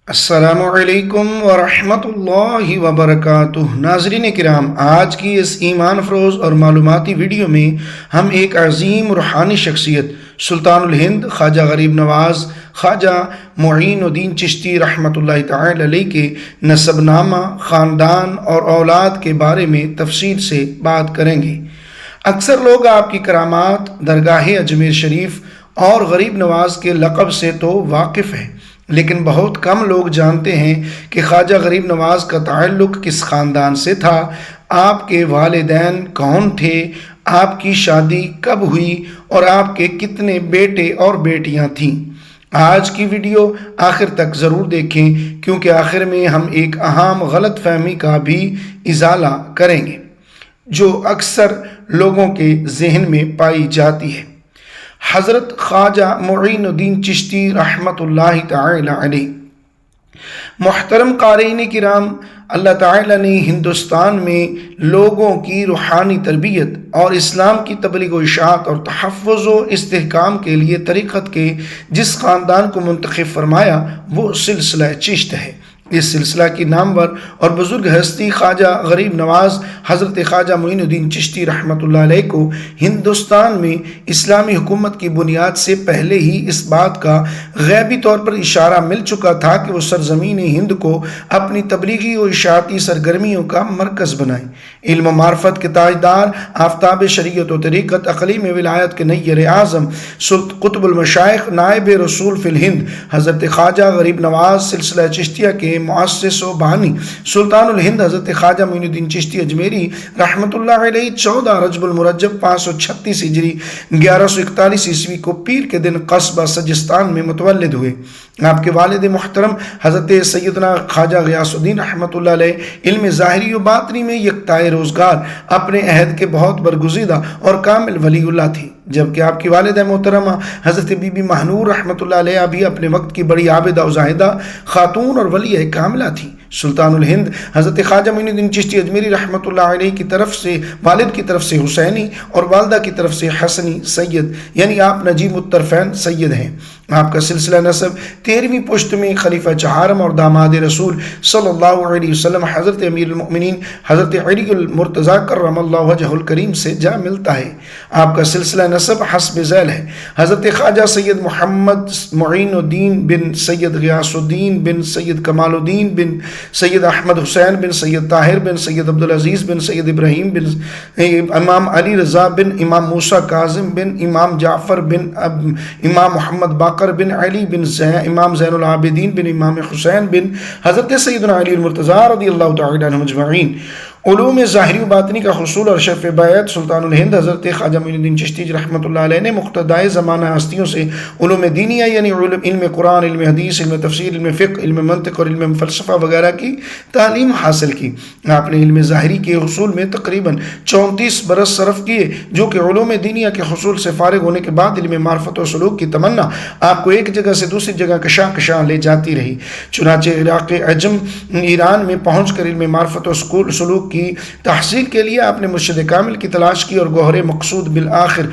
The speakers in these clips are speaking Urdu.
السلام علیکم ورحمۃ اللہ وبرکاتہ۔ ناظرین کرام، آج کی اس ایمان افروز اور معلوماتی ویڈیو میں ہم ایک عظیم روحانی شخصیت سلطان الہند خواجہ غریب نواز خواجہ معین الدین چشتی رحمۃ اللہ تعالی علیہ کے نسب نامہ، خاندان اور اولاد کے بارے میں تفصیل سے بات کریں گے۔ اکثر لوگ آپ کی کرامات، درگاہ اجمیر شریف اور غریب نواز کے لقب سے تو واقف ہیں، لیکن بہت کم لوگ جانتے ہیں کہ خواجہ غریب نواز کا تعلق کس خاندان سے تھا، آپ کے والدین کون تھے، آپ کی شادی کب ہوئی اور آپ کے کتنے بیٹے اور بیٹیاں تھیں۔ آج کی ویڈیو آخر تک ضرور دیکھیں، کیونکہ آخر میں ہم ایک اہم غلط فہمی کا بھی ازالہ کریں گے جو اکثر لوگوں کے ذہن میں پائی جاتی ہے۔ حضرت خواجہ معین الدین چشتی رحمۃ اللہ تعالی علیہ۔ محترم قارئین کرام، اللہ تعالی نے ہندوستان میں لوگوں کی روحانی تربیت اور اسلام کی تبلیغ و اشاعت اور تحفظ و استحکام کے لیے طریقت کے جس خاندان کو منتخب فرمایا وہ سلسلہ چشت ہے۔ اس سلسلہ کی نامور اور بزرگ ہستی خواجہ غریب نواز حضرت خواجہ معین الدین چشتی رحمۃ اللہ علیہ کو ہندوستان میں اسلامی حکومت کی بنیاد سے پہلے ہی اس بات کا غیبی طور پر اشارہ مل چکا تھا کہ وہ سرزمین ہند کو اپنی تبلیغی و اشاعتی سرگرمیوں کا مرکز بنائیں۔ علم و معرفت کے تاجدار، آفتاب شریعت و طریقت، اقلیم ولایت کے نیر اعظم، قطب المشائخ، نائب رسول فی الہند حضرت خواجہ غریب نواز سلسلہ چشتیہ کے مؤسس و بانی سلطان الہند حضرت خواجہ معین الدین چشتی اجمیری رحمۃ اللہ علیہ 14 رجب المرجب 536 ہجری 1141 عیسوی کو پیر کے دن قصبہ سجستان میں متولد ہوئے۔ آپ کے والد محترم حضرت سیدنا خواجہ غیاث الدین رحمۃ اللہ علیہ علم ظاہری و باطنی میں یکتائے روزگار، اپنے عہد کے بہت برگزیدہ اور کامل ولی اللہ تھی، جبکہ آپ کی والدہ محترمہ حضرت بی بی مہنور رحمۃ اللہ علیہ بھی اپنے وقت کی بڑی عابدہ و زاہدہ خاتون اور ولی کاملہ تھی۔ سلطان الہند حضرت خواجہ معین الدین چشتی اجمیری رحمۃ اللہ علیہ کی طرف سے والد کی طرف سے حسینی اور والدہ کی طرف سے حسنی سید، یعنی آپ نجیم الطرفین سید ہیں۔ آپ کا سلسلہ نسب 13ویں پشت میں خلیفہ چہارم اور داماد رسول صلی اللہ علیہ وسلم حضرت امیر المؤمنین حضرت علی المرتضیٰ کرم اللہ وجہ الکریم سے جا ملتا ہے۔ آپ کا سلسلہ نسب حسب ذیل ہے: حضرت خواجہ سید محمد معین الدین بن سید غیاث الدین بن سید کمال الدین بن سید احمد حسین بن سید طاہر بن سید عبدالعزیز بن سید ابراہیم بن امام علی رضا بن امام موسیٰ کاظم بن امام جعفر بن امام محمد باقر بن علی بن امام زین العابدین بن امام حسین بن حضرت سیدنا علی المرتضیٰ رضی اللہ تعالی عنہ اجمعین۔ علوم ظاہری و باطنی کا حصول اور شرف بیعت سلطان الہند حضرت خواجہ معین الدین چشتی رحمۃ اللہ علیہ نے مقتدائے زمانہ ہستیوں سے علوم دینیہ یعنی علم قرآن، علم حدیث، علم تفسیر، علم فقہ، علم منطق اور علم فلسفہ وغیرہ کی تعلیم حاصل کی۔ آپ نے علم ظاہری کے حصول میں تقریباً 34 برس صرف کیے، جو کہ علوم دینیہ کے حصول سے فارغ ہونے کے بعد علم معرفت و سلوک کی تمنا آپ کو ایک جگہ سے دوسری جگہ کشاں لے جاتی رہی۔ چنانچہ عراق عجم ایران میں پہنچ کر علم معرفت و سلوک کی تحصیل کے لیے آپ نے مرشد کامل کی تلاش کی اور گوہر مقصود بالآخر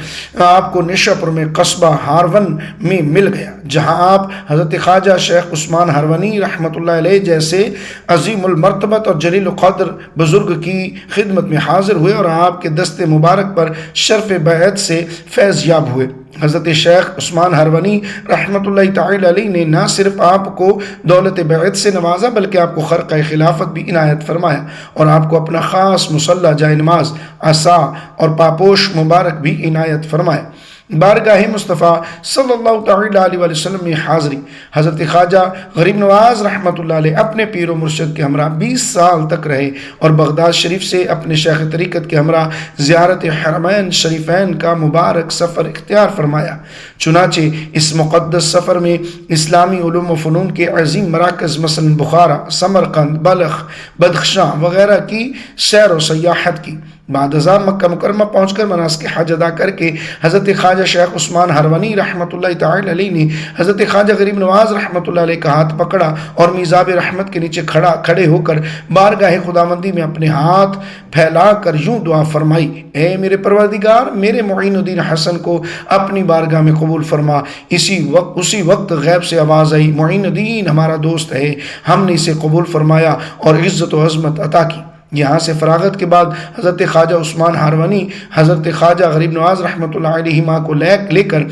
آپ کو نشاپور میں قصبہ ہارون میں مل گیا، جہاں آپ حضرت خواجہ شیخ عثمان ہرونی رحمۃ اللہ علیہ جیسے عظیم المرتبت اور جلیل القدر بزرگ کی خدمت میں حاضر ہوئے اور آپ کے دست مبارک پر شرف بیعت سے فیض یاب ہوئے۔ حضرت شیخ عثمان ہرونی رحمۃ اللہ تعالی علیہ نے نہ صرف آپ کو دولت بیعت سے نوازا بلکہ آپ کو خرقہ خلافت بھی عنایت فرمایا اور آپ کو اپنا خاص مصلی جائے نماز، عصا اور پاپوش مبارک بھی عنایت فرمایا۔ بارگاہ مصطفیٰ صلی اللہ تعالی علیہ وسلم میں حاضری: حضرت خواجہ غریب نواز رحمۃ اللہ علیہ اپنے پیر و مرشد کے ہمراہ 20 سال تک رہے اور بغداد شریف سے اپنے شیخ طریقت کے ہمراہ زیارت حرمین شریفین کا مبارک سفر اختیار فرمایا۔ چنانچہ اس مقدس سفر میں اسلامی علوم و فنون کے عظیم مراکز مثلا بخارا، سمرقند، بلخ، بدخشاں وغیرہ کی سیر و سیاحت کی۔ بعد ازاں مکہ مکرمہ پہنچ کر مناسک حج ادا کر کے حضرت خواجہ شیخ عثمان ہرونی رحمۃ اللہ تعالی علیہ نے حضرت خواجہ غریب نواز رحمۃ اللہ علیہ کا ہاتھ پکڑا اور میزاب رحمت کے نیچے کھڑے ہو کر بارگاہ خداوندی میں اپنے ہاتھ پھیلا کر یوں دعا فرمائی: اے میرے پروردگار، میرے معین الدین حسن کو اپنی بارگاہ میں قبول فرما۔ اسی وقت غیب سے آواز آئی: معین الدین ہمارا دوست ہے۔ ہم نے اسے قبول فرمایا اور عزت و عظمت عطا کی۔ یہاں سے فراغت کے بعد حضرت خواجہ عثمان ہرونی حضرت خواجہ غریب نواز رحمۃ اللہ علیہ کو لے کر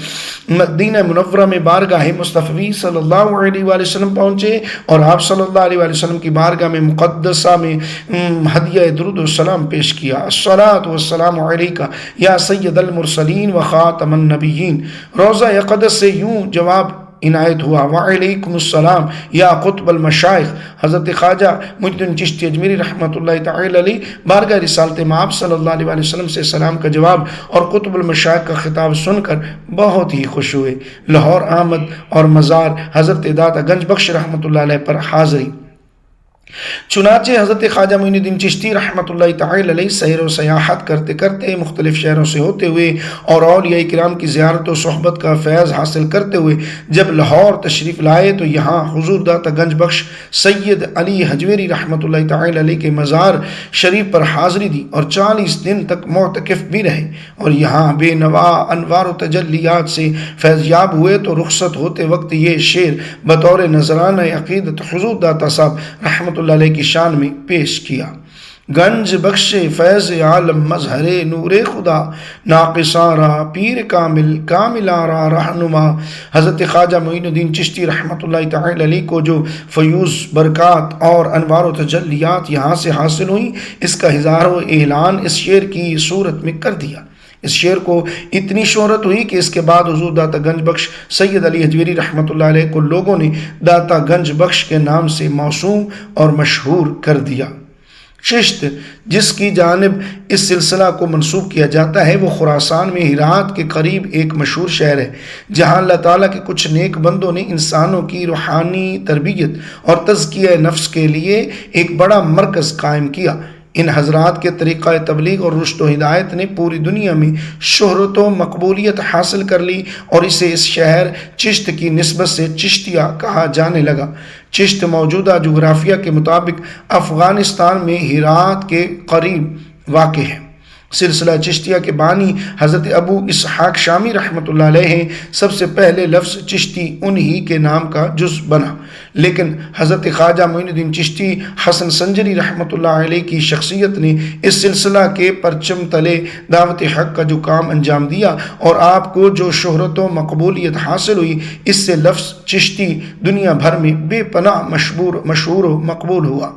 مدینہ منورہ میں بارگاہ مصطفی صلی اللہ علیہ وآلہ وسلم پہنچے اور آپ صلی اللہ علیہ وآلہ وسلم کی بارگاہ میں مقدسہ میں ہدیہ درود و سلام پیش کیا: الصلاۃ والسلام علیک یا سید المرسلین و خاتم النبیین۔ روضہ اقدس سے یوں جواب عنایت ہوا: وعلیکم السلام یا قطب المشائخ۔ حضرت خواجہ معین الدین چشتی اجمیری رحمۃ اللہ تعالی علیہ بارگاہ رسالت مآب صلی اللہ علیہ وآلہ وسلم سے سلام کا جواب اور قطب المشائخ کا خطاب سن کر بہت ہی خوش ہوئے۔ لاہور آمد اور مزار حضرت داتا گنج بخش رحمۃ اللہ علیہ پر حاضری۔ چنانچہ حضرت خواجہ معین الدین چشتی رحمۃ اللہ تعالی علیہ سیر و سیاحت کرتے کرتے مختلف شہروں سے ہوتے ہوئے اور اولیاء کرام کی زیارت و صحبت کا فیض حاصل کرتے ہوئے جب لاہور تشریف لائے تو یہاں حضور داتا گنج بخش سید علی حجویری رحمۃ اللہ تعالی علیہ کے مزار شریف پر حاضری دی اور 40 دن تک معتکف بھی رہے اور یہاں بے نوا انوار و تجلیات سے فیض یاب ہوئے تو رخصت ہوتے وقت یہ شعر بطور نذرانہ عقیدت حضور داتا صاحب رحمۃ اللہ علیہ کی شان میں پیش کیا: گنج بخش فیض عالم مظہر نور خدا، ناقصاں را پیر کاملاں را رہنما۔ حضرت خواجہ معین الدین چشتی رحمۃ اللہ تعالی علیہ کو جو فیوز برکات اور انوار و تجلیات یہاں سے حاصل ہوئیں، اس کا اظہار و اعلان اس شعر کی صورت میں کر دیا۔ اس شعر کو اتنی شہرت ہوئی کہ اس کے بعد حضور داتا گنج بخش سید علی حجویری رحمۃ اللہ علیہ کو لوگوں نے داتا گنج بخش کے نام سے موسوم اور مشہور کر دیا۔ چشت جس کی جانب اس سلسلہ کو منسوب کیا جاتا ہے وہ خراسان میں ہرات کے قریب ایک مشہور شہر ہے، جہاں اللہ تعالیٰ کے کچھ نیک بندوں نے انسانوں کی روحانی تربیت اور تزکیہ نفس کے لیے ایک بڑا مرکز قائم کیا۔ ان حضرات کے طریقہ تبلیغ اور رشد و ہدایت نے پوری دنیا میں شہرت و مقبولیت حاصل کر لی اور اسے اس شہر چشت کی نسبت سے چشتیہ کہا جانے لگا۔ چشت موجودہ جغرافیہ کے مطابق افغانستان میں ہرات کے قریب واقع ہے۔ سلسلہ چشتیہ کے بانی حضرت ابو اسحاق شامی رحمۃ اللہ علیہ ہیں۔ سب سے پہلے لفظ چشتی انہی کے نام کا جز بنا، لیکن حضرت خواجہ معین الدین چشتی حسن سنجری رحمۃ اللہ علیہ کی شخصیت نے اس سلسلہ کے پرچم تلے دعوت حق کا جو کام انجام دیا اور آپ کو جو شہرت و مقبولیت حاصل ہوئی، اس سے لفظ چشتی دنیا بھر میں بے پناہ مشہور و مقبول ہوا۔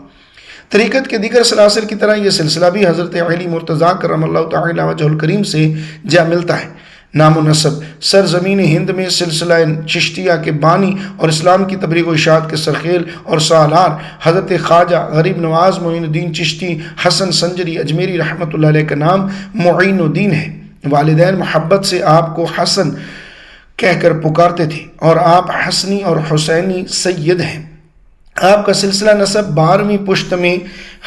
طریقت کے دیگر سلاسل کی طرح یہ سلسلہ بھی حضرت علی مرتضیٰ کرم اللہ تعالی وجہ الکریم سے جا ملتا ہے۔ نام و نسب سرزمین ہند میں سلسلہ چشتیہ کے بانی اور اسلام کی تبلیغ و اشاعت کے سرخیل اور سالار حضرت خواجہ غریب نواز معین الدین چشتی حسن سنجری اجمیری رحمۃ اللہ علیہ کا نام معین الدین ہے۔ والدین محبت سے آپ کو حسن کہہ کر پکارتے تھے اور آپ حسنی اور حسینی سید ہیں۔ آپ کا سلسلہ نسب 12ویں پشت میں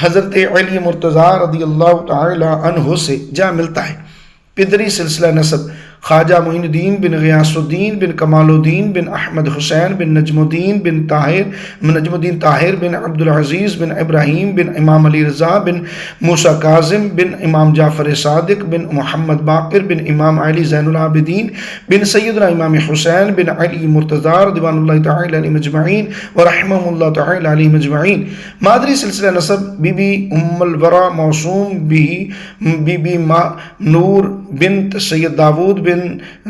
حضرت علی مرتضیٰ رضی اللہ تعالی عنہ سے جا ملتا ہے۔ پدری سلسلہ نسب خواجہ معین الدین بن غیاث الدین بن کمال الدین بن احمد حسین بن نجم الدین طاہر بن عبدالعزیز بن ابراہیم بن امام علی رضا بن موسیٰ کاظم بن امام جعفر صادق بن محمد باقر بن امام علی زین العابدین بن سیدنا امام حسین بن علی مرتضیٰ رضوان اللہ تعالی علیہ مجمعین ورحمہ اللہ تعالی علیہ مجمعین۔ مادری سلسلہ نسب بی بی ام الورا موسوم بی بی نور بنت سید داود بن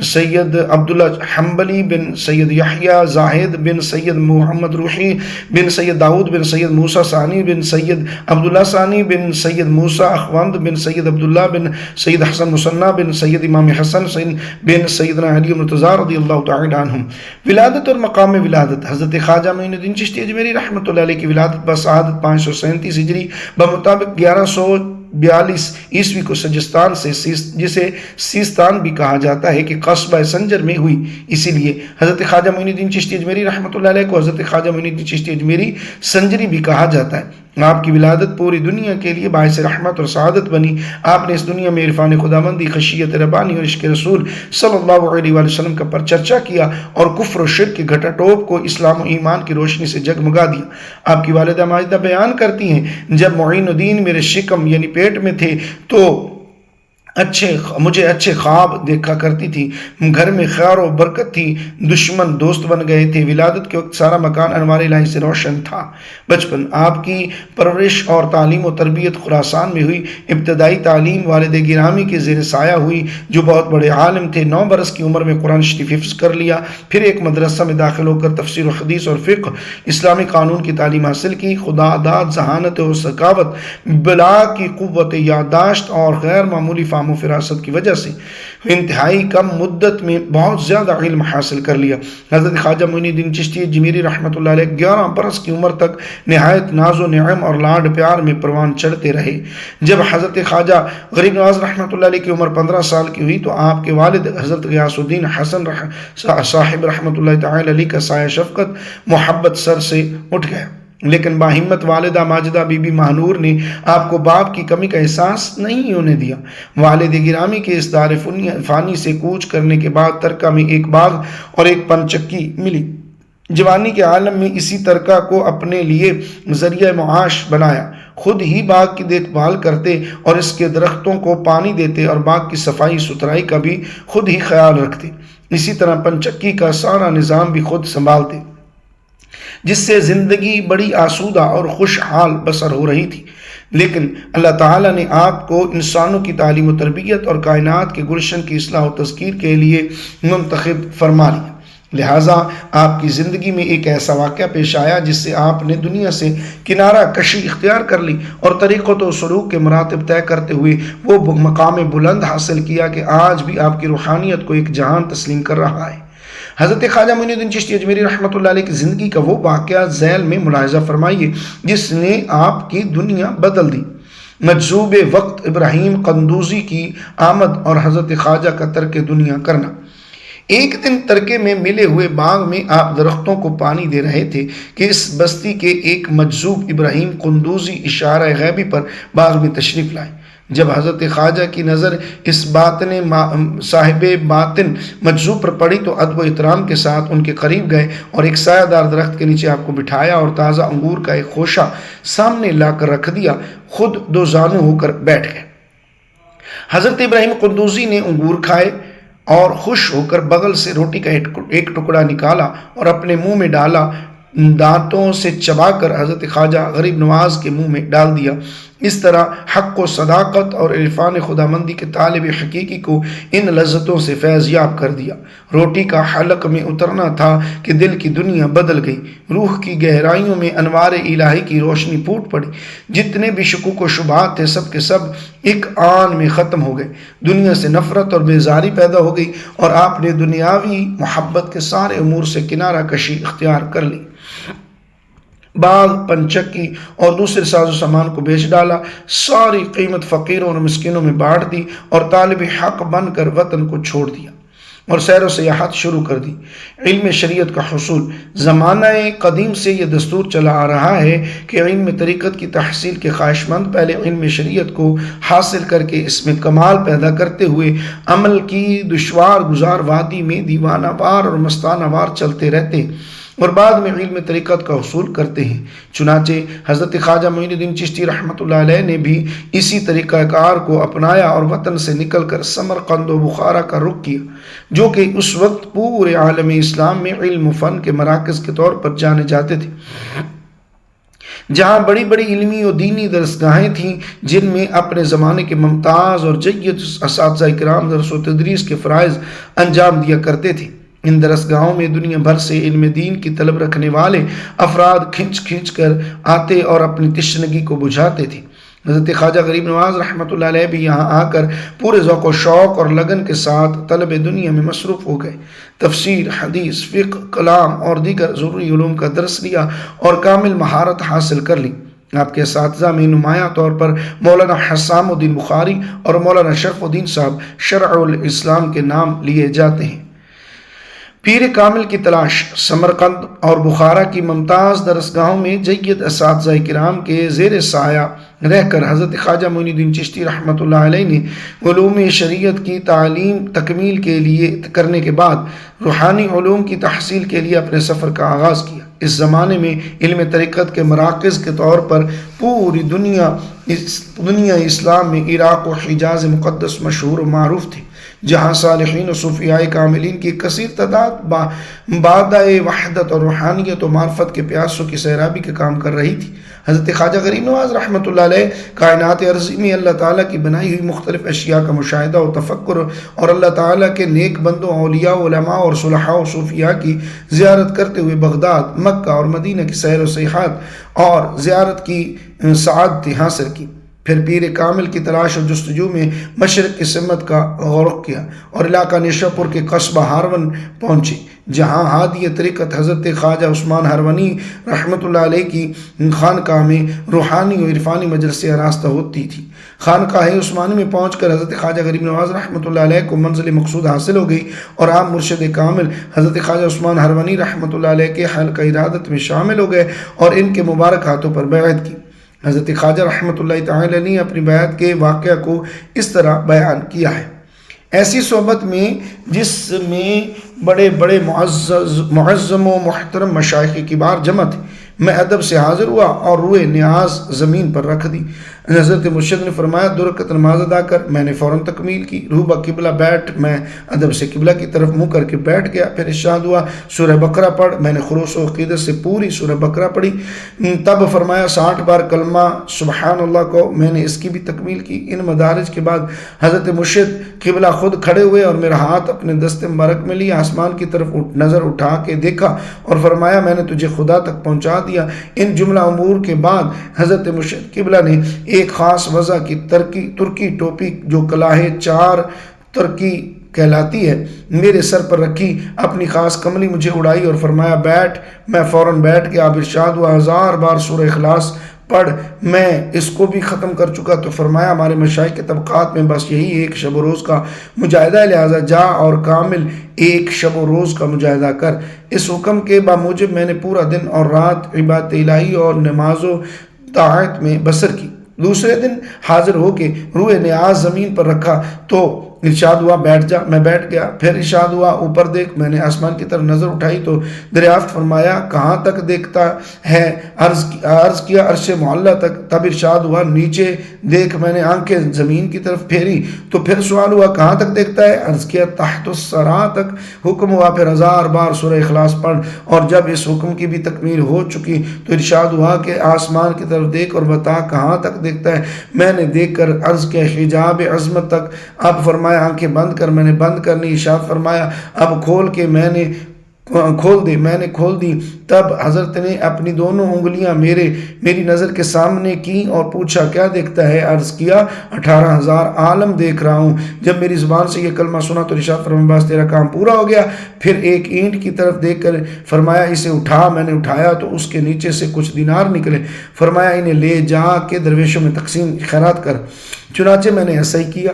سید عبداللہ حنبلی بن سید یحییٰ زاہد بن سید محمد روحی بن سید داود بن سید موسیٰ ثانی بن سید عبداللہ ثانی بن سید موسیٰ اخوند بن سید عبداللہ بن سید حسن مصنع بن سید امام حسن بن سیدنا علی مرتضیٰ رضی اللہ تعالی عنہم۔ ولادت اور مقام ولادت حضرت خواجہ معین الدین چشتی اجمیری رحمۃ اللہ علیہ کی ولادت بسعادت 537 ہجری بمطابق 1142 عیسوی کو سجستان سے جسے سیستان بھی کہا جاتا ہے کہ قصبہ سنجر میں ہوئی۔ اسی لیے حضرت خواجہ معین الدین چشتی اجمیری رحمۃ اللہ علیہ کو حضرت خواجہ معین الدین چشتی اجمیری سنجری بھی کہا جاتا ہے۔ آپ کی ولادت پوری دنیا کے لیے باعث رحمت اور سعادت بنی۔ آپ نے اس دنیا میں عرفان خداوندی، خشیت ربانی اور عشق رسول صلی اللہ علیہ وآلہ وسلم کا پرچرچا کیا اور کفر و شرک کی گھٹا ٹوپ کو اسلام و ایمان کی روشنی سے جگمگا دیا۔ آپ کی والدہ ماجدہ بیان کرتی ہیں، جب معین الدین میرے شکم یعنی پیٹ میں تھے تو مجھے اچھے خواب دیکھا کرتی تھی، گھر میں خیر و برکت تھی، دشمن دوست بن گئے تھے۔ ولادت کے وقت سارا مکان انوار الہی سے روشن تھا۔ بچپن آپ کی پرورش اور تعلیم و تربیت خراسان میں ہوئی۔ ابتدائی تعلیم والد گرامی کے زیر سایہ ہوئی جو بہت بڑے عالم تھے۔ 9 برس کی عمر میں قرآن شریف حفظ کر لیا، پھر ایک مدرسہ میں داخل ہو کر تفسیر و حدیث اور فقہ، اسلامی قانون کی تعلیم حاصل کی۔ خدا داد، ذہانت و ثقافت، بلا کی قوت یادداشت اور غیر معمولی فہم و فراست کی وجہ سے انتہائی کم مدت میں بہت زیادہ علم حاصل کر لیا۔ حضرت خواجہ معین الدین چشتی اجمیری رحمۃ اللہ علیہ 11 برس کی عمر تک نہایت ناز و نعم اور لاڈ پیار میں پروان چڑھتے رہے۔ جب حضرت خواجہ غریب نواز رحمۃ اللہ علیہ کی عمر 15 سال کی ہوئی تو آپ کے والد حضرت غیاث الدین حسن صاحب رحمۃ اللہ تعالی علیہ کا سایہ شفقت محبت سر سے اٹھ گیا، لیکن باہمت والدہ ماجدہ بی بی مہنور نے آپ کو باپ کی کمی کا احساس نہیں ہونے دیا۔ والد گرامی کے اس دار فانی سے کوچ کرنے کے بعد ترکہ میں ایک باغ اور ایک پنچکی ملی۔ جوانی کے عالم میں اسی ترکہ کو اپنے لیے ذریعہ معاش بنایا، خود ہی باغ کی دیکھ بھال کرتے اور اس کے درختوں کو پانی دیتے اور باغ کی صفائی ستھرائی کا بھی خود ہی خیال رکھتے۔ اسی طرح پنچکی کا سارا نظام بھی خود سنبھالتے، جس سے زندگی بڑی آسودہ اور خوشحال بسر ہو رہی تھی۔ لیکن اللہ تعالیٰ نے آپ کو انسانوں کی تعلیم و تربیت اور کائنات کے گلشن کی اصلاح و تذکیر کے لیے منتخب فرما لیا۔ لہٰذا آپ کی زندگی میں ایک ایسا واقعہ پیش آیا جس سے آپ نے دنیا سے کنارہ کشی اختیار کر لی اور طریقت و سلوک کے مراتب طے کرتے ہوئے وہ مقام بلند حاصل کیا کہ آج بھی آپ کی روحانیت کو ایک جہان تسلیم کر رہا ہے۔ حضرت خواجہ معین الدین چشتی اجمیری رحمۃ اللہ علیہ کی زندگی کا وہ واقعہ ذیل میں ملاحظہ فرمائیے جس نے آپ کی دنیا بدل دی۔ مجذوب وقت ابراہیم قندوزی کی آمد اور حضرت خواجہ کا ترک دنیا کرنا۔ ایک دن ترکے میں ملے ہوئے باغ میں آپ درختوں کو پانی دے رہے تھے کہ اس بستی کے ایک مجذوب ابراہیم قندوزی اشارہ غیبی پر باغ میں تشریف لائے۔ جب حضرت خواجہ کی نظر اس صاحب باطن مجذوب پر پڑی تو ادب و احترام کے ساتھ ان کے قریب گئے اور ایک سایہ دار درخت کے نیچے آپ کو بٹھایا اور تازہ انگور کا ایک خوشہ سامنے لا کر رکھ دیا، خود 2 زانو ہو کر بیٹھ گئے۔ حضرت ابراہیم قندوزی نے انگور کھائے اور خوش ہو کر بغل سے روٹی کا ایک ٹکڑا نکالا اور اپنے منہ میں ڈالا، دانتوں سے چبا کر حضرت خواجہ غریب نواز کے منہ میں ڈال دیا۔ اس طرح حق و صداقت اور عرفان خداوندی کے طالب حقیقی کو ان لذتوں سے فیض یاب کر دیا۔ روٹی کا حلق میں اترنا تھا کہ دل کی دنیا بدل گئی، روح کی گہرائیوں میں انوار الہی کی روشنی پھوٹ پڑی۔ جتنے بھی شکوک و شبہات تھے سب کے سب ایک آن میں ختم ہو گئے، دنیا سے نفرت اور بیزاری پیدا ہو گئی اور آپ نے دنیاوی محبت کے سارے امور سے کنارہ کشی اختیار کر لی۔ باغ، پنچکی اور دوسرے ساز و سامان کو بیچ ڈالا، ساری قیمت فقیروں اور مسکینوں میں بانٹ دی اور طالب حق بن کر وطن کو چھوڑ دیا اور سیر و سیاحت شروع کر دی۔ علم شریعت کا حصول۔ زمانہ قدیم سے یہ دستور چلا آ رہا ہے کہ علم طریقت کی تحصیل کے خواہش مند پہلے علم شریعت کو حاصل کر کے اس میں کمال پیدا کرتے ہوئے عمل کی دشوار گزار وادی میں دیوانہ وار اور مستانہ وار چلتے رہتے اور بعد میں علم طریقت کا حصول کرتے ہیں۔ چنانچہ حضرت خواجہ معین الدین چشتی رحمۃ اللہ علیہ نے بھی اسی طریقہ کار کو اپنایا اور وطن سے نکل کر سمرقند و بخارا کا رخ کیا، جو کہ اس وقت پورے عالم اسلام میں علم و فن کے مراکز کے طور پر جانے جاتے تھے، جہاں بڑی بڑی علمی و دینی درسگاہیں تھیں جن میں اپنے زمانے کے ممتاز اور جید اساتذہ کرام درس و تدریس کے فرائض انجام دیا کرتے تھے۔ ان درسگاہوں میں دنیا بھر سے علم دین کی طلب رکھنے والے افراد کھنچ کر آتے اور اپنی تشنگی کو بجھاتے تھے۔ حضرت خواجہ غریب نواز رحمۃ اللہ علیہ بھی یہاں آ کر پورے ذوق و شوق اور لگن کے ساتھ طلب دنیا میں مصروف ہو گئے۔ تفسیر، حدیث، فقہ، کلام اور دیگر ضروری علوم کا درس لیا اور کامل مہارت حاصل کر لی۔ آپ کے اساتذہ میں نمایاں طور پر مولانا حسام الدین بخاری اور مولانا شرف الدین صاحب شرع الاسلام کے نام لیے جاتے ہیں۔ پیر کامل کی تلاش سمرقند اور بخارا کی ممتاز درسگاہوں میں جید اساتذہ کرام کے زیر سایہ رہ کر حضرت خواجہ معین الدین چشتی رحمۃ اللہ علیہ نے علوم شریعت کی تعلیم تکمیل کرنے کے بعد روحانی علوم کی تحصیل کے لیے اپنے سفر کا آغاز کیا۔ اس زمانے میں علم طریقت کے مراکز کے طور پر پوری دنیا اسلام میں عراق و حجاز مقدس مشہور و معروف تھی، جہاں صالحین و صوفیاء کاملین کی کثیر تعداد بادۂ وحدت اور روحانیت و معرفت کے پیاسوں کی سیرابی کا کام کر رہی تھی۔ حضرت خواجہ غریب نواز رحمۃ اللہ علیہ کائنات عرضی میں اللہ تعالیٰ کی بنائی ہوئی مختلف اشیاء کا مشاہدہ و تفکر اور اللہ تعالیٰ کے نیک بندوں، اولیاء، علماء اور صلحاء و صوفیاء کی زیارت کرتے ہوئے بغداد، مکہ اور مدینہ کی سیر و سیاحت اور زیارت کی سعادت حاصل کی۔ پھر پیر کامل کی تلاش اور جستجو میں مشرق کی سمت کا غرق کیا اور علاقہ نیشا پور کے قصبہ ہارون پہنچے، جہاں ہادی طریقت حضرت خواجہ عثمان ہرونی رحمۃ اللہ علیہ کی خانقاہ میں روحانی و عرفانی مجلس آراستہ ہوتی تھی۔ خانقاہ عثمانی میں پہنچ کر حضرت خواجہ غریب نواز رحمۃ اللہ علیہ کو منزل مقصود حاصل ہو گئی اور آپ مرشد کامل حضرت خواجہ عثمان ہرونی رحمۃ اللہ علیہ کے حلقہ ارادت میں شامل ہو گئے اور ان کے مبارک ہاتھوں پر بیعت کی۔ حضرت خواجہ رحمۃ اللہ تعالی نے اپنی بیعت کے واقعہ کو اس طرح بیان کیا ہے: ایسی صحبت میں جس میں بڑے بڑے معظم و محترم مشائخ کبار جمع تھے، میں ادب سے حاضر ہوا اور روئے نیاز زمین پر رکھ دی۔ حضرت مرشد نے فرمایا 2 رکعت نماز ادا کر، میں نے فوراً تکمیل کی۔ روبہ قبلہ بیٹھ، میں ادب سے قبلہ کی طرف منہ کر کے بیٹھ گیا۔ پھر ارشاد ہوا سورہ بقرہ پڑھ، میں نے خلوص و عقیدت سے پوری سورہ بقرہ پڑھی۔ تب فرمایا 60 بار کلمہ سبحان اللہ کو، میں نے اس کی بھی تکمیل کی۔ ان مدارج کے بعد حضرت مرشد قبلہ خود کھڑے ہوئے اور میرا ہاتھ اپنے دست مبارک میں لیا، آسمان کی طرف نظر اٹھا کے دیکھا اور فرمایا میں نے تجھے خدا تک پہنچا دیا۔ ان جملہ امور کے بعد حضرت مرشد قبلہ نے ایک خاص وضع کی ترکی ٹوپی جو کلاہ 4 ترکی کہلاتی ہے میرے سر پر رکھی، اپنی خاص کملی مجھے اڑائی اور فرمایا بیٹھ۔ میں فوراً بیٹھ گیا۔ اب ارشاد ہوا 1000 بار سورہ اخلاص پڑھ، میں اس کو بھی ختم کر چکا۔ تو فرمایا ہمارے مشائخ کے طبقات میں بس یہی ایک شب و روز کا مجاہدہ ہے، لہٰذا جا اور کامل ایک شب و روز کا مجاہدہ کر۔ اس حکم کے باموجب میں نے پورا دن اور رات عبادت الہی اور نماز و طاعت میں بسر کی۔ دوسرے دن حاضر ہو کے روئے نیاز زمین پر رکھا تو ارشاد ہوا بیٹھ جا، میں بیٹھ گیا۔ پھر ارشاد ہوا اوپر دیکھ، میں نے آسمان کی طرف نظر اٹھائی تو دریافت فرمایا کہاں تک دیکھتا ہے؟ عرض کیا عرش معلیٰ تک۔ تب ارشاد ہوا نیچے دیکھ، میں نے آنکھیں زمین کی طرف پھیری تو پھر سوال ہوا کہاں تک دیکھتا ہے؟ عرض کیا تحت الثریٰ تک۔ حکم ہوا پھر 1000 بار سورہ اخلاص پڑھ، اور جب اس حکم کی بھی تکمیل ہو چکی تو ارشاد ہوا کہ آسمان کی طرف دیکھ اور بتا کہاں تک دیکھتا ہے؟ میں نے دیکھ کر عرض کیا حجاب عظمت تک۔ اب فرمایا آنکھیں بند کر، میں نے بند کرنی۔ ارشاد فرمایا اب کھول کے، میں نے کھول دی۔ تب حضرت نے اپنی دونوں انگلیاں میری نظر کے سامنے کی اور پوچھا کیا دیکھتا ہے؟ عرض کیا 18,000 عالم دیکھ رہا ہوں۔ جب میری زبان سے یہ کلمہ سنا تو ارشاد فرمایا بس تیرا کام پورا ہو گیا۔ پھر ایک اینٹ کی طرف دیکھ کر فرمایا اسے اٹھا۔ میں نے اٹھایا تو اس کے نیچے سے کچھ دینار نکلے۔ فرمایا انہیں لے جا کے درویشوں میں تقسیم خیرات کر۔ چنانچہ میں نے ایسا ہی کیا۔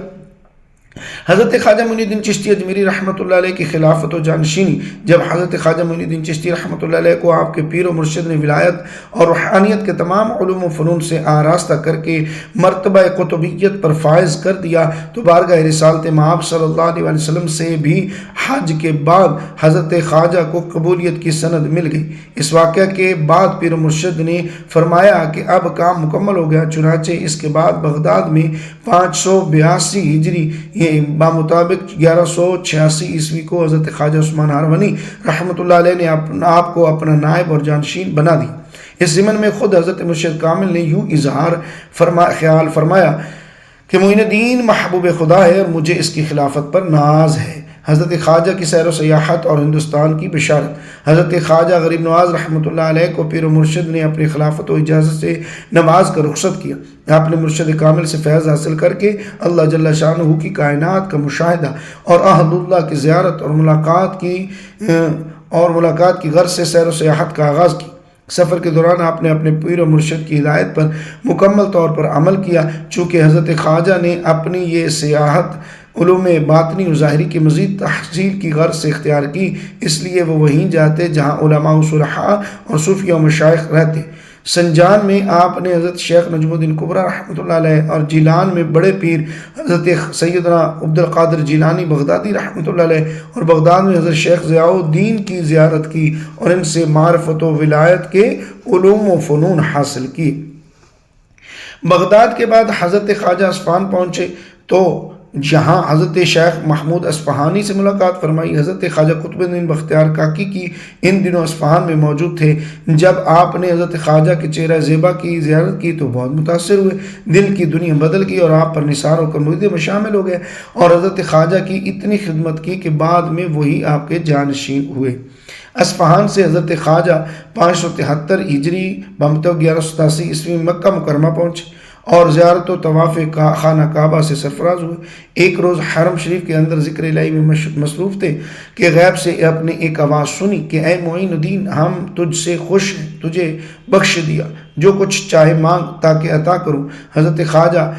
حضرت خواجہ معین الدین چشتی اجمیری رحمۃ اللہ علیہ کی خلافت و جانشینی جب حضرت خواجہ معین الدین چشتی رحمۃ اللہ علیہ کو آپ کے پیر و مرشد نے ولایت اور روحانیت کے تمام علوم و فنون سے آراستہ کر کے مرتبہ قطبیت پر فائز کر دیا تو بارگاہ رسالت مآب صلی اللہ علیہ وسلم سے بھی حج کے بعد حضرت خواجہ کو قبولیت کی سند مل گئی۔ اس واقعہ کے بعد پیر و مرشد نے فرمایا کہ اب کام مکمل ہو گیا۔ چنانچہ اس کے بعد بغداد میں 582 ہجری بمطابق 1186 عیسوی کو حضرت خواجہ عثمان ہرونی رحمۃ اللہ علیہ نے آپ کو اپنا نائب اور جانشین بنا دی۔ اس ضمن میں خود حضرت مرشد کامل نے یوں اظہار خیال فرمایا کہ معین الدین محبوب خدا ہے اور مجھے اس کی خلافت پر ناز ہے۔ حضرت خواجہ کی سیر و سیاحت اور ہندوستان کی بشارت۔ حضرت خواجہ غریب نواز رحمۃ اللہ علیہ کو پیر و مرشد نے اپنی خلافت و اجازت سے نماز کا رخصت کیا۔ آپ نے مرشد کامل سے فیض حاصل کر کے اللہ جل شانہ کی کائنات کا مشاہدہ اور احد اللہ کی زیارت اور ملاقات کی غرض سے سیر و سیاحت کا آغاز کی۔ سفر کے دوران آپ نے اپنے پیر و مرشد کی ہدایت پر مکمل طور پر عمل کیا۔ چونکہ حضرت خواجہ نے اپنی یہ سیاحت علوم باطنی و ظاہری کی مزید تحصیل کی غرض سے اختیار کی، اس لیے وہ وہیں جاتے جہاں علماء و صلحاء اور صوفیہ و مشائخ رہتے۔ سنجان میں آپ نے حضرت شیخ نجم الدین کبریٰ رحمۃ اللہ علیہ اور جیلان میں بڑے پیر حضرت سیدنا عبد القادر جیلانی بغدادی رحمۃ اللہ علیہ اور بغداد میں حضرت شیخ ضیاء الدین کی زیارت کی اور ان سے معرفت و ولایت کے علوم و فنون حاصل کی۔ بغداد کے بعد حضرت خواجہ اصفہان پہنچے تو جہاں حضرت شیخ محمود اصفہانی سے ملاقات فرمائی۔ حضرت خواجہ قطب الدین بختیار کاکی کی ان دنوں اصفہان میں موجود تھے۔ جب آپ نے حضرت خواجہ کے چہرہ زیبا کی زیارت کی تو بہت متاثر ہوئے، دل کی دنیا بدل گئی اور آپ پر نثار ہو کر مریدوں میں شامل ہو گئے اور حضرت خواجہ کی اتنی خدمت کی کہ بعد میں وہی آپ کے جانشین ہوئے۔ اصفہان سے حضرت خواجہ 573 ہجری بمطابق 1187 عیسوی میں مکہ مکرمہ پہنچے اور زیارت و طواف خانہ کعبہ سے سرفراز ہوئے۔ ایک روز حرم شریف کے اندر ذکر الہی میں مصروف تھے کہ غیب سے آپ نے ایک آواز سنی کہ اے معین الدین، ہم تجھ سے خوش ہیں، تجھے بخش دیا، جو کچھ چاہے مانگ تاکہ عطا کروں۔ حضرت خواجہ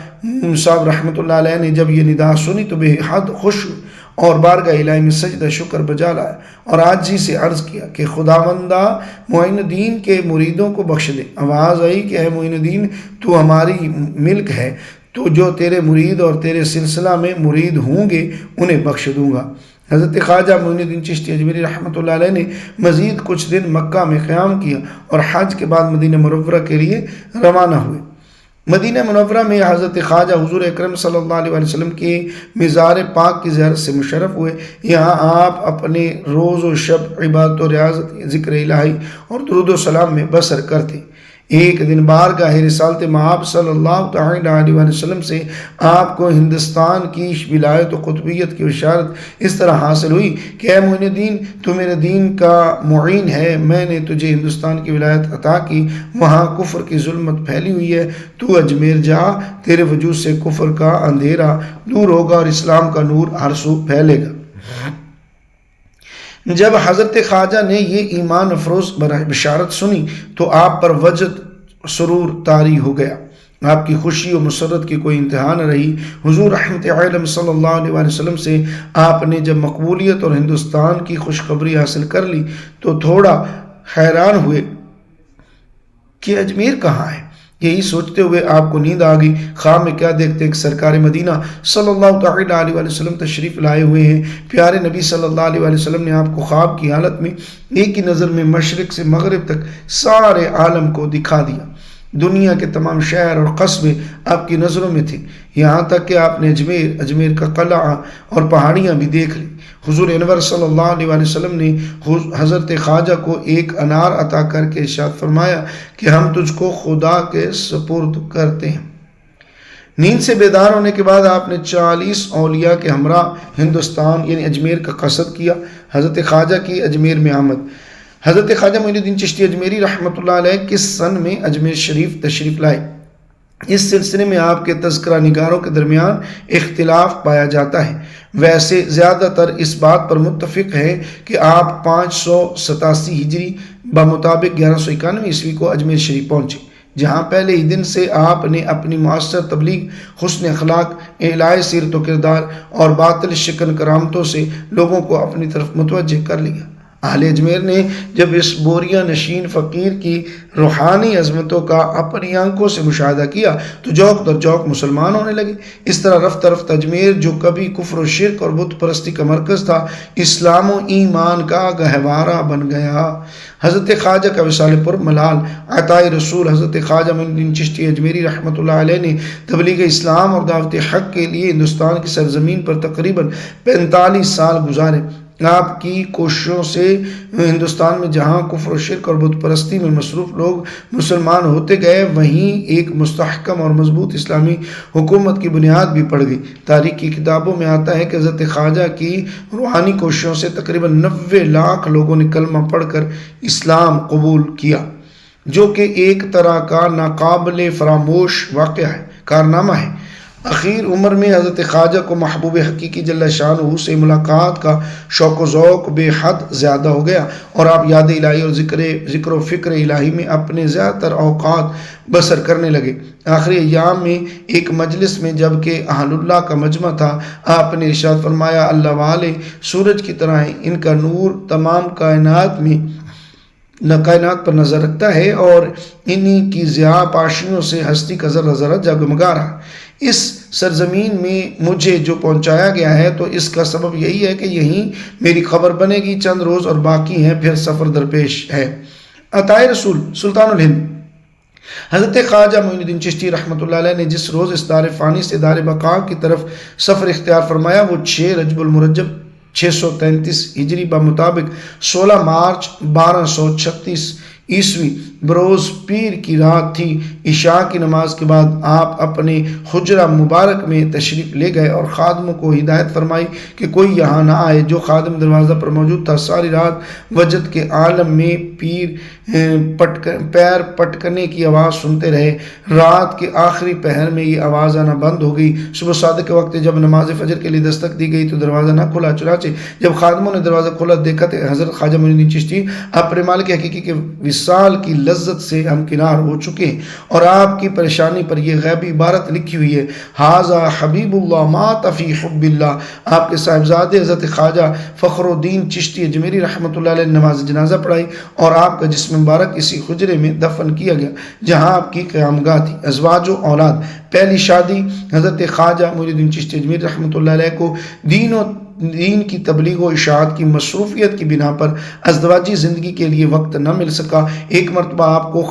صاحب رحمۃ اللہ علیہ نے جب یہ ندا سنی تو بے حد خوش ہوئے اور بارگاہ الہی میں سجدہ شکر بجا لایا اور عاجزی سے عرض کیا کہ خداوندہ معین الدین کے مریدوں کو بخش دے۔ آواز آئی کہ اے معین الدین، تو ہماری ملک ہے، تو جو تیرے مرید اور تیرے سلسلہ میں مرید ہوں گے انہیں بخش دوں گا۔ حضرت خواجہ معین الدین چشتی اجمیری رحمۃ اللہ علیہ نے مزید کچھ دن مکہ میں قیام کیا اور حج کے بعد مدینہ منورہ کے لیے روانہ ہوئے۔ مدینہ منورہ میں حضرت خواجہ حضور اکرم صلی اللہ علیہ وسلم کے مزار پاک کی زیارت سے مشرف ہوئے۔ یہاں آپ اپنے روز و شب عبادت و ریاضت، ذکر الہی اور درود و سلام میں بسر کرتے۔ ایک دن بارگاہ رسالت مآب صلی اللہ تعالی علیہ وسلم سے آپ کو ہندوستان کی ولایت و قطبیت کی بشارت اس طرح حاصل ہوئی کہ اے معین الدین، تو میرے دین کا معین ہے، میں نے تجھے ہندوستان کی ولایت عطا کی، وہاں کفر کی ظلمت پھیلی ہوئی ہے، تو اجمیر جا، تیرے وجود سے کفر کا اندھیرا دور ہوگا اور اسلام کا نور ہر سو پھیلے گا۔ جب حضرت خواجہ نے یہ ایمان افروز بشارت سنی تو آپ پر وجد سرور طاری ہو گیا، آپ کی خوشی و مسرت کی کوئی انتہا نہ رہی۔ حضور رحمت عالم صلی اللہ علیہ وسلم سے آپ نے جب مقبولیت اور ہندوستان کی خوشخبری حاصل کر لی تو تھوڑا حیران ہوئے کہ اجمیر کہاں ہے۔ یہی سوچتے ہوئے آپ کو نیند آ گئی۔ خواب میں کیا دیکھتے کہ سرکار مدینہ صلی اللہ تعالی علیہ وسلم تشریف لائے ہوئے ہیں۔ پیارے نبی صلی اللہ علیہ وسلم نے آپ کو خواب کی حالت میں ایک ہی نظر میں مشرق سے مغرب تک سارے عالم کو دکھا دیا۔ دنیا کے تمام شہر اور قصبے آپ کی نظروں میں تھے، یہاں تک کہ آپ نے اجمیر کا قلعہ اور پہاڑیاں بھی دیکھ لی۔ حضور انور صلی اللہ علیہ وسلم نے حضرت خواجہ کو ایک انار عطا کر کے ارشاد فرمایا کہ ہم تجھ کو خدا کے سپرد کرتے ہیں۔ نیند سے بیدار ہونے کے بعد آپ نے 40 اولیاء کے ہمراہ ہندوستان یعنی اجمیر کا قصد کیا۔ حضرت خواجہ کی اجمیر میں آمد۔ حضرت خواجہ معین الدین چشتی اجمیری رحمۃ اللہ علیہ کس سن میں اجمیر شریف تشریف لائے، اس سلسلے میں آپ کے تذکرہ نگاروں کے درمیان اختلاف پایا جاتا ہے۔ ویسے زیادہ تر اس بات پر متفق ہے کہ آپ 587 ہجری بمطابق 1191 عیسوی کو اجمیر شریف پہنچے، جہاں پہلے ہی دن سے آپ نے اپنی معاصر تبلیغ، حسن اخلاق، اعلاء سیرت و کردار اور باطل شکن کرامتوں سے لوگوں کو اپنی طرف متوجہ کر لیا۔ اہل اجمیر نے جب اس بوریہ نشین فقیر کی روحانی عظمتوں کا اپنی آنکھوں سے مشاہدہ کیا تو جوق در جوق مسلمان ہونے لگے۔ اس طرح رفتہ رفتہ اجمیر جو کبھی کفر و شرک اور بت پرستی کا مرکز تھا، اسلام و ایمان کا گہوارہ بن گیا۔ حضرت خواجہ کا وصال پر ملال عطائے رسول حضرت خواجہ معین الدین چشتی اجمیری رحمۃ اللہ علیہ نے تبلیغ اسلام اور دعوت حق کے لیے ہندوستان کی سرزمین پر تقریباً 45 سال گزارے۔ آپ کی کوششوں سے ہندوستان میں جہاں کفر و شرک اور بت پرستی میں مصروف لوگ مسلمان ہوتے گئے، وہیں ایک مستحکم اور مضبوط اسلامی حکومت کی بنیاد بھی پڑ گئی۔ تاریخ کی کتابوں میں آتا ہے کہ حضرت خواجہ کی روحانی کوششوں سے تقریباً 90 لاکھ لوگوں نے کلمہ پڑھ کر اسلام قبول کیا، جو کہ ایک طرح کا ناقابل فراموش واقعہ ہے، کارنامہ ہے۔ اخیر عمر میں حضرت خواجہ کو محبوب حقیقی جل شانہ سے ملاقات کا شوق و ذوق بے حد زیادہ ہو گیا اور آپ یاد الہی اور ذکر و فکر الہی میں اپنے زیادہ تر اوقات بسر کرنے لگے۔ آخری ایام میں ایک مجلس میں جب کہ اہل اللہ کا مجمع تھا، آپ نے ارشاد فرمایا اللہ والے سورج کی طرح ہیں، ان کا نور تمام کائنات پر نظر رکھتا ہے اور انہی کی ضیاء پاشیوں سے ہستی کا ذرہ ذرہ جگمگا رہا۔ اس سرزمین میں مجھے جو پہنچایا گیا ہے تو اس کا سبب یہی ہے کہ یہیں میری خبر بنے گی، چند روز اور باقی ہیں، پھر سفر درپیش ہے۔ عطائے رسول سلطان الہند حضرت خواجہ معین الدین چشتی رحمۃ اللہ علیہ نے جس روز اس دار فانی سے دار بقا کی طرف سفر اختیار فرمایا وہ 6 رجب المرجب 633 ہجری بمطابق 16 مارچ 1236 عیسوی بروز پیر کی رات تھی۔ عشاء کی نماز کے بعد آپ اپنے حجرہ مبارک میں تشریف لے گئے اور خادموں کو ہدایت فرمائی کہ کوئی یہاں نہ آئے۔ جو خادم دروازہ پر موجود تھا ساری رات وجد کے عالم میں پیر پٹکنے کی آواز سنتے رہے۔ رات کے آخری پہر میں یہ آواز آنا بند ہو گئی۔ صبح صادق کے وقت جب نماز فجر کے لیے دستک دی گئی تو دروازہ نہ کھلا، چنانچہ جب خادموں نے دروازہ کھولا دیکھا تو حضرت خواجہ معین الدین چشتی اپنے مالک حقیقی کے وصال کی لذت سے ہمکنار ہو چکے ہیں اور آپ کی پریشانی پر یہ غیبی عبارت لکھی ہوئی ہے، ھذا حبیب اللہ مات فی حب اللہ۔ آپ کے صاحبزادے حضرت خواجہ فخر الدین چشتی اجمیری رحمۃ اللہ علیہ نے نماز جنازہ پڑھائی اور آپ کا جسم مبارک اسی حجرے میں دفن کیا گیا جہاں آپ کی قیامگاہ تھی۔ ازواج و اولاد پہلی شادی حضرت خواجہ معین الدین چشتی اجمیری رحمۃ اللہ علیہ کو دین کی تبلیغ و اشاعت کی مصروفیت کی بنا پر ازدواجی زندگی کے لیے وقت نہ مل سکا۔ ایک مرتبہ آپ کو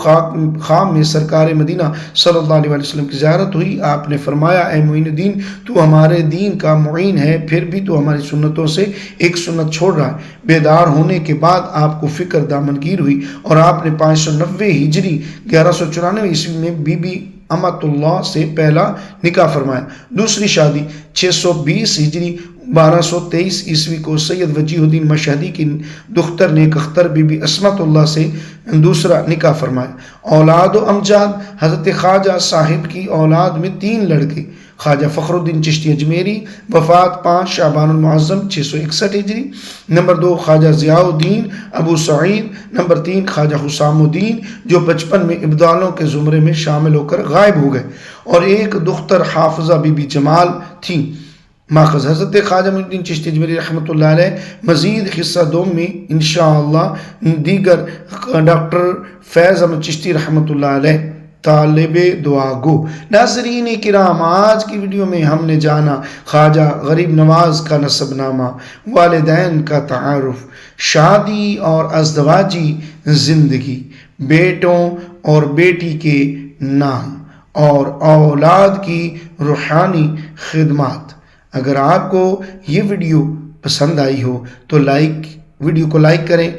خام میں سرکار مدینہ صلی اللہ علیہ وسلم کی زیارت ہوئی۔ آپ نے فرمایا اے معین الدین تو ہمارے دین کا معین ہے، پھر بھی تو ہماری سنتوں سے ایک سنت چھوڑ رہا ہے۔ بیدار ہونے کے بعد آپ کو فکر دامنگیر ہوئی اور آپ نے 590 ہجری 1194 عیسوی میں بی بی امت اللہ سے پہلا نکاح فرمایا۔ دوسری شادی 620 ہجری 1223 عیسوی کو سید وجیہ الدین مشہدی کی دختر نیک اختر بی بی عصمت اللہ سے دوسرا نکاح فرمایا۔ اولاد و امجاد حضرت خواجہ صاحب کی اولاد میں 3 لڑکے، خواجہ فخر الدین چشتی اجمیری وفات 5 شعبان المعظم 661 ہجری، نمبر 2 خواجہ ضیاء الدین ابو سعید، نمبر 3 خواجہ حسام الدین جو بچپن میں ابدالوں کے زمرے میں شامل ہو کر غائب ہو گئے، اور ایک دختر حافظہ بی بی جمال تھی۔ ماخذ حضرت خواجہ معین الدین چشتی اجمیری رحمۃ اللہ علیہ۔ مزید حصہ 2 میں انشاءاللہ دیگر ڈاکٹر فیض احمد چشتی رحمۃ اللہ علیہ طالب دعا گو۔ ناظرین کرام آج کی ویڈیو میں ہم نے جانا خواجہ غریب نواز کا نسب نامہ، والدین کا تعارف، شادی اور ازدواجی زندگی، بیٹوں اور بیٹی کے نام اور اولاد کی روحانی خدمات۔ اگر آپ کو یہ ویڈیو پسند آئی ہو تو ویڈیو کو لائک کریں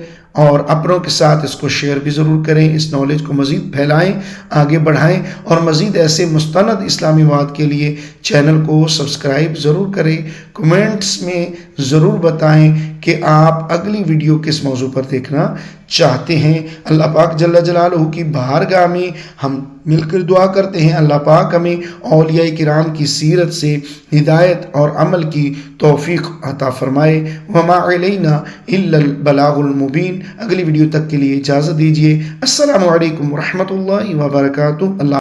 اور اپنوں کے ساتھ اس کو شیئر بھی ضرور کریں۔ اس نالج کو مزید پھیلائیں، آگے بڑھائیں اور مزید ایسے مستند اسلامی مواد کے لیے چینل کو سبسکرائب ضرور کریں۔ کمنٹس میں ضرور بتائیں کہ آپ اگلی ویڈیو کس موضوع پر دیکھنا چاہتے ہیں۔ اللہ پاک جل جلالہ کی بارگاہ میں ہم مل کر دعا کرتے ہیں اللہ پاک ہمیں اولیاء کرام کی سیرت سے ہدایت اور عمل کی توفیق عطا فرمائے۔ وما علینا الا البلاغ المبین۔ اگلی ویڈیو تک کے لیے اجازت دیجیے۔ السلام علیکم ورحمۃ اللہ وبرکاتہ۔ اللہ